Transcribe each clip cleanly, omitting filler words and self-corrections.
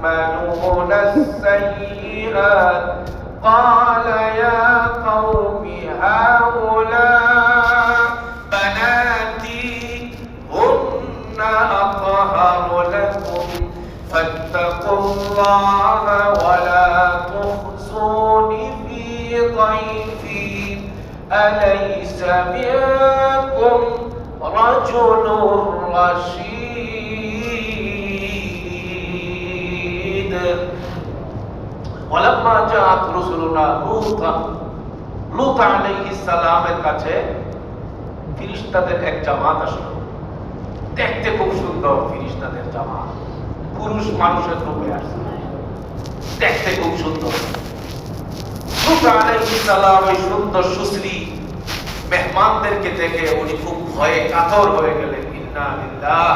يعملون السيئات قال يا قوم هؤلاء بناتي هن أطهر لكم فاتقوا الله ولا تخزون في ضيفي أليس منكم رجل رشيد ولما جاءت رسلنا লূত আলাইহিস সালামের কাছে ফেরেশতাদের এক জামাত আসলো। দেখতে খুব সুন্দর ফেরেশতাদের জামাত, পুরুষ মানুষের রূপে আসছে, দেখতে খুব সুন্দর। লূত আলাইহিস সালাম ওই সুন্দর সুশ্রী মেহমানদেরকে দেখে উনি খুব ভয়ে কাতর হয়ে গেলেন। ইন্না লিল্লাহ,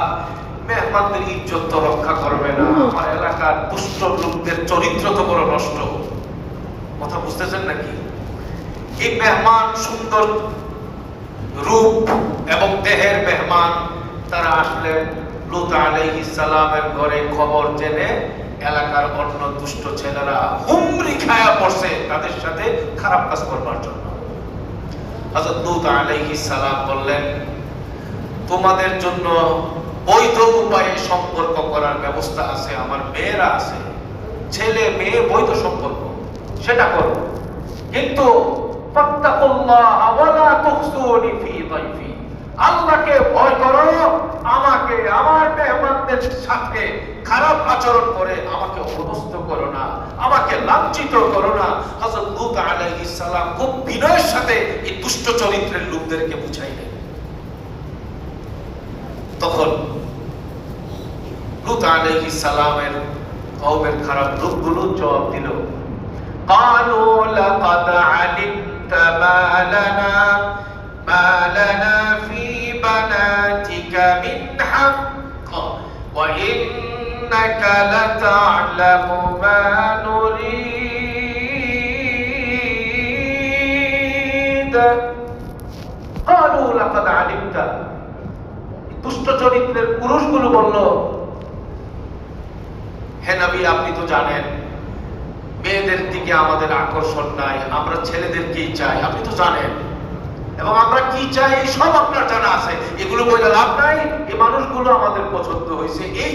মেহমানদের ইজ্জত তো রক্ষা করবে না, আমার এলাকার দুষ্ট লোকদের চরিত্র তো বড় নষ্ট। কথা বুঝতেছেন নাকি? এই মেহমান সুন্দর রূপ এবং দেহের মেহমান, তারা আসলেন লূত আলাইহিস সালামের ঘরে। খবর জেনে এলাকার অন্য দুষ্ট ছেলেরা হুমড়ি খায়া পড়ছে তাদের সাথে খারাপ কাজ করবার জন্য। হযরত লূত আলাইহিস সালাম বললেন, তোমাদের জন্য বৈধ উপায়ে সম্পর্ক করার ব্যবস্থা আছে, আমার মেয়েরা আছে, ছেলে মেয়ে বৈধ সম্পর্ক, সেটা করো, কিন্তু ফাত্তাকুল্লাহ ওয়ালা তুখসুনি ফি দাইফি, আল্লাহকে ভয় করো, আমাকে আমার মেহমানদের সাথে খারাপ আচরণ করে আমাকে অপদস্থ করো না, আমাকে লাঞ্ছিত করো না। হযরত লূত আলাইহিস সালাম খুব বিনয়ের সাথে এই দুষ্ট চরিত্রের লোকদেরকে বুঝাইলেন। তখন লূত আলাইহিস সালামের কওমের খারাপ লোকগুলো জবাব দিল, ক্বালু লাকাদ আলিমতা মা লানা ফি বানাতিকা মিন হাক্ক ওয়া ইন্নাকা লাতা'লামু মা নুরিদ। ক্বালু লাকাদ আলিমতা, দুষ্ট চরিত্রের পুরুষগুলো বলল, হে নবী, আপনি তো জানেন মেয়েদের দিকে আমাদের আকর্ষণ নাই, আমরা ছেলেদেরকেই চাই, আপনি তো জানেন, এবং আমরা কি চাই সব আপনার জানা আছে, এগুলো বলে লাভ নাই, এই মানুষগুলো আমাদের পছন্দ হয়েছে। এই